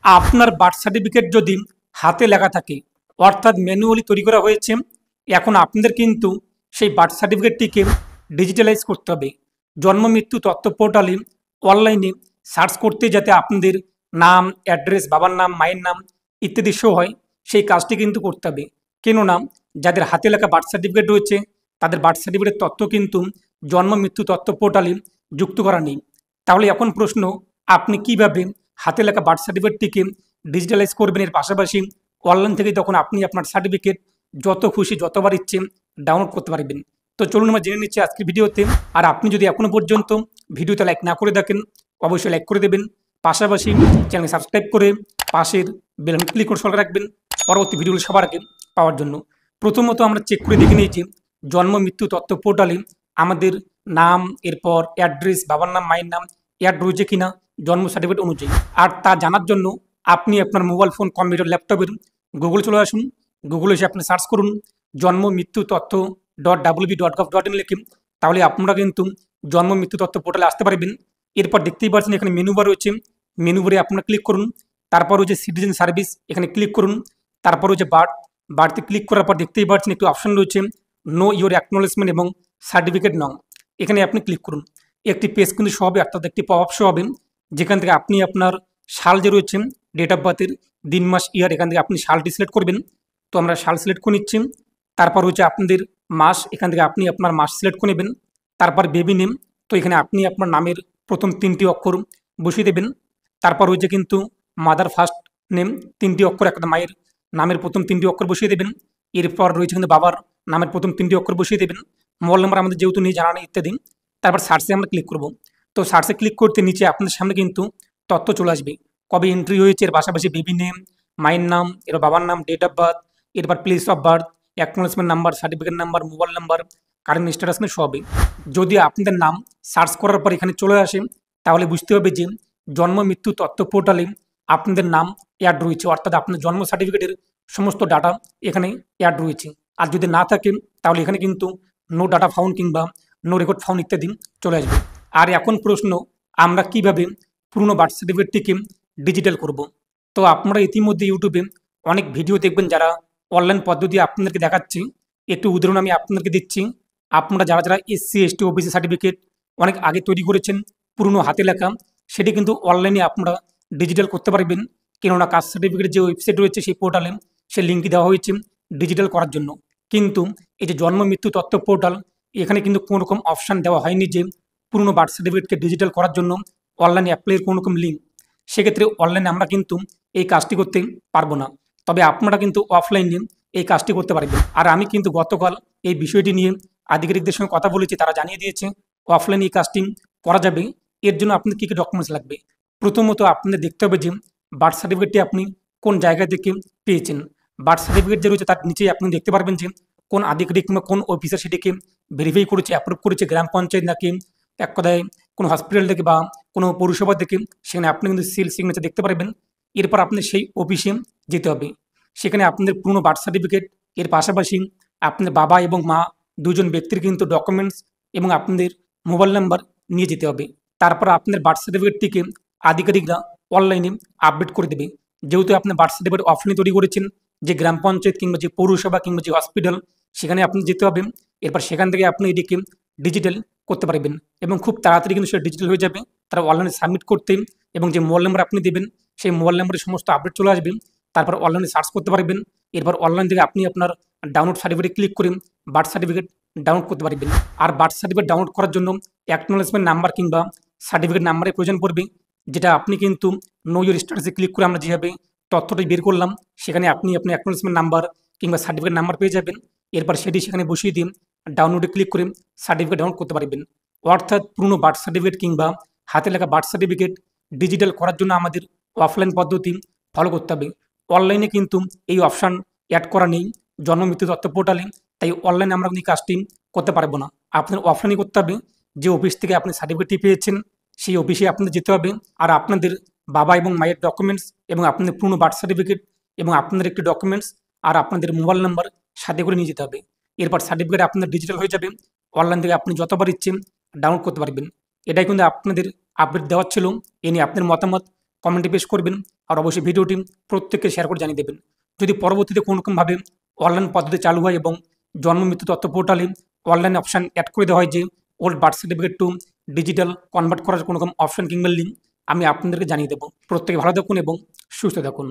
আপনার birth certificate যদি হাতে লেখা থাকে অর্থাৎ ম্যানুয়ালি তৈরি করা হয়েছে, এখন আপনাদের কিন্তু সেই বার্থ সার্টিফিকেটটিকে ডিজিটালাইজ করতে হবে। জন্ম মৃত্যু তথ্য পোর্টালে অনলাইনে সার্চ করতে যাতে আপনাদের নাম, অ্যাড্রেস, বাবার নাম, মায়ের নাম ইত্যাদি শো হয়, সেই কাজটি কিন্তু করতে হবে। কেননা যাদের হাতে লেখা বার্থ সার্টিফিকেট রয়েছে তাদের বার্থ সার্টিফিকেটের তথ্য কিন্তু জন্ম মৃত্যু তথ্য পোর্টালে যুক্ত করা নেই। তাহলে এখন প্রশ্ন, আপনি কিভাবে হাতে লেখা বার্থ সার্টিফিকেটটিকে ডিজিটালাইজ করবেন? এর পাশাপাশি অনলাইন থেকে তখন আপনি আপনার সার্টিফিকেট যত খুশি যতবার ইচ্ছে ডাউনলোড করতে পারবেন। তো চলুন আমরা জেনে নিচ্ছি আজকের ভিডিওতে। আর আপনি যদি এখনও পর্যন্ত ভিডিওতে লাইক না করে থাকেন অবশ্যই লাইক করে দেবেন, পাশাপাশি চ্যানেল সাবস্ক্রাইব করে পাশের বেল আইকন ক্লিক করে সঙ্গে রাখবেন পরবর্তী ভিডিওগুলো সবার আগে পাওয়ার জন্য। প্রথমত আমরা চেক করে দেখে নিই যে জন্ম মৃত্যু তথ্য পোর্টালে আমাদের নাম, এরপর অ্যাড্রেস, বাবার নাম, মায়ের নাম অ্যাড রয়েছে কিনা জন্ম সার্টিফিকেট অনুযায়ী। আর তা জানার জন্য আপনি আপনার মোবাইল ফোন, কম্পিউটার, ল্যাপটপের গুগল চলে আসুন। গুগলে এসে আপনি সার্চ করুন জন্ম মৃত্যু তথ্য .wb.gov.in লিখে, তাহলে আপনারা কিন্তু জন্ম মৃত্যু তথ্য পোর্টালে আসতে পারবেন। এরপর দেখতেই পাচ্ছেন এখানে মেনু বার রয়েছে, মেনু বারে আপনারা ক্লিক করুন। তারপর হচ্ছে সিটিজেন সার্ভিস, এখানে ক্লিক করুন। তারপর হচ্ছে বার্থে ক্লিক করার পর দেখতেই পাচ্ছেন একটি অপশন রয়েছে নো ইওর অ্যাকনোলেজমেন্ট এবং সার্টিফিকেট নং, এখানে আপনি ক্লিক করুন। একটি পেজ কিন্তু শো হবে, অর্থাৎ একটি পপ আপ শো হবে, যেখান থেকে আপনি আপনার সাল যে রয়েছে ডেট অফ বার্থের দিন, মাস, ইয়ার, এখান থেকে আপনি সালটি সিলেক্ট করবেন। তো আমরা সাল সিলেক্ট করে নিচ্ছি। তারপর হচ্ছে আপনাদের মাস, এখান থেকে আপনি আপনার মাস সিলেক্ট করে নেবেন। তারপর বেবি নেম, তো এখানে আপনি আপনার নামের প্রথম 3টি অক্ষর বসিয়ে দেবেন। তারপর হচ্ছে কিন্তু মাদার ফার্স্ট নেম, 3টি অক্ষর, একটা মায়ের নামের প্রথম 3টি অক্ষর বসিয়ে দেবেন। এরপর রয়েছে কিন্তু বাবার নামের প্রথম 3টি অক্ষর বসিয়ে দেবেন। মোবাইল নাম্বার আমাদের যেহেতু নেই, জানা নেই ইত্যাদি। তারপর সার্চে আমরা ক্লিক করব। তো সার্চে ক্লিক করতে নিচে আপনাদের সামনে কিন্তু তথ্য চলে আসবে, কবে এন্ট্রি হয়েছে, এর পাশাপাশি বেবি নেম, মায়ের নাম, এর বাবার নাম, ডেট অফ বার্থ, এরপর place of birth, acknowledgement number, certificate number, mobile number, current status নিয়ে সবই। যদি আপনাদের নাম সার্চ করার পর এখানে চলে আসে তাহলে বুঝতে হবে যে জন্ম মৃত্যু তথ্য পোর্টালে আপনাদের নাম অ্যাড রয়েছে, অর্থাৎ আপনার জন্ম সার্টিফিকেটের সমস্ত ডাটা এখানে অ্যাড রয়েছে। আর যদি না থাকে তাহলে এখানে কিন্তু নো ডাটা ফাউন্ড কিংবা নো রেকর্ড ফাউন্ড ইত্যাদি চলে আসবে। আর এখন প্রশ্ন, আমরা কিভাবে পুরনো বার্থ সার্টিফিকেটটিকে ডিজিটাল করব? তো আপনারা ইতিমধ্যে ইউটিউবে অনেক ভিডিও দেখবেন যারা অনলাইন পদ্ধতি আপনাদেরকে দেখাচ্ছি। একটু উদাহরণ আমি আপনাদেরকে দিচ্ছি। আপনারা যারা যারা SC ST ওবিসি সার্টিফিকেট অনেক আগে তৈরি করেছেন পুরনো হাতে লেখা, সেটি কিন্তু অনলাইনে আপনারা ডিজিটাল করতে পারবেন। কেননা কাস্ট সার্টিফিকেটের যে ওয়েবসাইট রয়েছে সেই পোর্টালে সে লিঙ্কটি দেওয়া হয়েছে ডিজিটাল করার জন্য। কিন্তু এই যে জন্ম মৃত্যু তথ্য পোর্টাল, এখানে কিন্তু কোনো রকম অপশান দেওয়া হয়নি যে পুরনো বার্থ সার্টিফিকেটকে ডিজিটাল করার জন্য অনলাইনে অ্যাপ্লাইয়ের কোনো রকম লিঙ্ক। সেক্ষেত্রে অনলাইনে আমরা কিন্তু এই কাজটি করতে পারবো না, তবে আপনারা কিন্তু অফলাইনে এই কাজটি করতে পারবেন। আর আমি কিন্তু গতকাল এই বিষয়টি নিয়ে আধিকারিকদের সঙ্গে কথা বলেছি, তারা জানিয়ে দিয়েছে অফলাইনে এই কাজটি করা যাবে। এর জন্য আপনাদের কী কী ডকুমেন্টস লাগবে? প্রথমত আপনাদের দেখতে হবে যে বার্থ সার্টিফিকেটটি আপনি কোন জায়গা থেকে পেয়েছেন। বার্থ সার্টিফিকেট যে রয়েছে তার নিচেই আপনি দেখতে পারবেন যে কোন আধিকারিক কিংবা কোন অফিসার সেটিকে ভেরিফাই করেছে, অ্যাপ্রুভ করেছে, গ্রাম পঞ্চায়েত নাকি এক কথায় কোনো হসপিটাল থেকে বা কোনো পৌরসভা থেকে, সেখানে আপনি কিন্তু সিল সিগনেচার দেখতে পারবেন। এরপর আপনি সেই অফিসে যেতে হবে, সেখানে আপনাদের পুরনো বার্থ সার্টিফিকেট, এর পাশাপাশি আপনার বাবা এবং মা দুজন ব্যক্তির কিন্তু ডকুমেন্টস এবং আপনাদের মোবাইল নাম্বার নিয়ে যেতে হবে। তারপর আপনাদের বার্থ সার্টিফিকেটটিকে আধিকারিকরা অনলাইনে আপডেট করে দেবে। যেহেতু আপনি বার্থ সার্টিফিকেট অফলাইনে তৈরি করেছেন, যে গ্রাম পঞ্চায়েত কিংবা যে পৌরসভা কিংবা যে হসপিটাল সেখানে আপনি যেতে হবে। এরপর সেখান থেকে আপনি এটিকে ডিজিটাল করতে পারবেন এবং খুব তাড়াতাড়ি কিন্তু সেটা ডিজিটাল হয়ে যাবে। তারা অনলাইনে সাবমিট করতে এবং যে মোবাইল নাম্বার আপনি দেবেন সেই মোবাইল নাম্বারে সমস্ত আপডেট চলে আসবে। তারপর অনলাইনে সার্চ করতে পারবেন। এরপর অনলাইন থেকে আপনি আপনার ডাউনলোড সার্টিফিকেট ক্লিক করে বার্থ সার্টিফিকেট ডাউনলোড করতে পারবেন। আর বার্থ সার্টিফিকেট ডাউনলোড করার জন্য অ্যাকনোলেজমেন্ট নাম্বার কিংবা সার্টিফিকেট নাম্বারের প্রয়োজন পড়বে, যেটা আপনি কিন্তু নো ইওর স্ট্যাটাসে ক্লিক করে আমরা যেভাবে তথ্যটি বের করলাম সেখানে আপনি আপনার অ্যাকনোলেজমেন্ট নাম্বার কিংবা সার্টিফিকেট নাম্বার পেয়ে যাবেন। এরপর সেটি সেখানে বসিয়ে দিন, ডাউনলোডে ক্লিক করে সার্টিফিকেট ডাউনলোড করতে পারবেন। অর্থাৎ পুরনো বার্থ সার্টিফিকেট কিংবা হাতে লেখা বার্থ সার্টিফিকেট ডিজিটাল করার জন্য আমাদের অফলাইন পদ্ধতি ফলো করতে হবে। অনলাইনে কিন্তু এই অপশান অ্যাড করা নেই জন্ম মৃত্যু তথ্য পোর্টালে, তাই অনলাইনে আমরা এই কাজটি করতে পারবো না। আপনার অফলাইনে করতে হবে। যে অফিস থেকে আপনি সার্টিফিকেটটি পেয়েছেন সেই অফিসে আপনাদের যেতে হবে। আর আপনাদের বাবা এবং মায়ের ডকুমেন্টস এবং আপনাদের পুরনো বার্থ সার্টিফিকেট এবং আপনাদের একটি ডকুমেন্টস আর আপনাদের মোবাইল নাম্বার সাথে করে নিয়ে যেতে হবে। এরপর সার্টিফিকেট আপনার ডিজিটাল হয়ে যাবে। অনলাইন থেকে আপনি যতবার ইচ্ছেন ডাউনলোড করতে পারবেন। এটাই কিন্তু আপনাদের আপডেট দেওয়ার ছিল। এ নিয়ে আপনার মতামত কমেন্টে পেশ করবেন। আর অবশ্যই ভিডিওটি প্রত্যেককে শেয়ার করে জানিয়ে দেবেন। যদি পরবর্তীতে কোনো রকমভাবে অনলাইন পদ্ধতি চালু হয় এবং জন্ম মৃত্যু তথ্য পোর্টালে অনলাইন অপশান অ্যাড করে দেওয়া হয় যে old birth certificate two digital convert করার কোনো রকম অপশান কিংবা লিঙ্ক, আমি আপনাদেরকে জানিয়ে দেবো। প্রত্যেকে ভালো থাকুন এবং সুস্থ থাকুন।